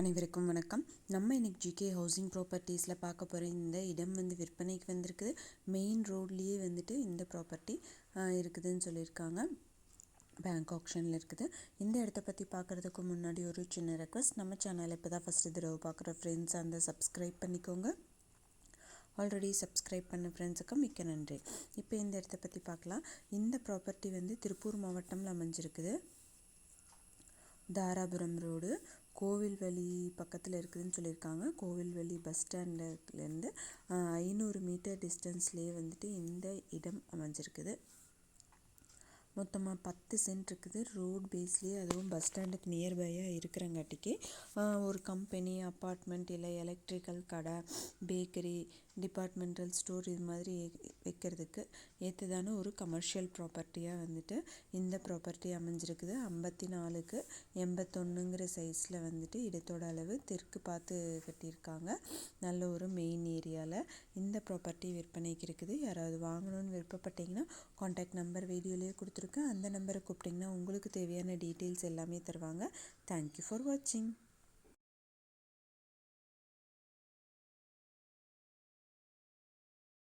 அனைவருக்கும் வணக்கம். நம்ம இன்னைக்கு ஜிகே ஹவுசிங் ப்ராப்பர்ட்டிஸில் பார்க்க போகிற இந்த இடம் விற்பனைக்கு வந்திருக்குது. மெயின் ரோட்லேயே இந்த ப்ராப்பர்ட்டி இருக்குதுன்னு சொல்லியிருக்காங்க. பேங்க் ஆப்ஷனில் இருக்குது. இந்த இடத்த பற்றி பார்க்குறதுக்கு முன்னாடி ஒரு சின்ன ரெக்வஸ்ட், நம்ம சேனலை இப்போ தான் ஃபஸ்ட்டு தடவை பார்க்குற ஃப்ரெண்ட்ஸ் சப்ஸ்கிரைப் பண்ணிக்கோங்க. ஆல்ரெடி சப்ஸ்கிரைப் பண்ண ஃப்ரெண்ட்ஸுக்கு மிக்க நன்றி. இப்போ இந்த இடத்த பற்றி பார்க்கலாம். இந்த ப்ராப்பர்ட்டி திருப்பூர் மாவட்டம்ல அமைஞ்சிருக்குது. தாராபுரம் ரோடு கோவில்வெளி பக்கத்தில் இருக்குதுன்னு சொல்லியிருக்காங்க. கோவில்வெளி பஸ் ஸ்டாண்ட்லேருந்து 500 மீட்டர் டிஸ்டன்ஸ்லேயே இந்த இடம் அமைஞ்சிருக்குது. மொத்தமாக 10 சென்ட் இருக்குது. ரோட் பேஸ்லேயே, அதுவும் பஸ் ஸ்டாண்டுக்கு நியர்பையாக இருக்கிறங்காட்டிக்கு ஒரு கம்பெனி, அப்பார்ட்மெண்ட், இல்லை எலக்ட்ரிக்கல் கடை, பேக்கரி, டிபார்ட்மெண்டல் ஸ்டோர் இது மாதிரி வைக்கிறதுக்கு ஏற்றதான ஒரு கமர்ஷியல் ப்ராப்பர்ட்டியாக இந்த ப்ராப்பர்ட்டி அமைஞ்சிருக்குது. 54க்கு 81ங்கிற சைஸில் இடத்தோட அளவு தெற்கு பார்த்து கட்டியிருக்காங்க. நல்ல ஒரு மெயின் ஏரியாவில் இந்த ப்ராப்பர்ட்டி விற்பனைக்கு இருக்குது. யாராவது வாங்கணும்னு விருப்பப்பட்டீங்கன்னா கான்டாக்ட் நம்பர் வீடியோலேயே கொடுத்துருக்கேன். அந்த நம்பரை கூப்பிட்டிங்கன்னா உங்களுக்கு தேவையான டீட்டெயில்ஸ் எல்லாமே தருவாங்க. தேங்க்யூ ஃபார் வாட்சிங்.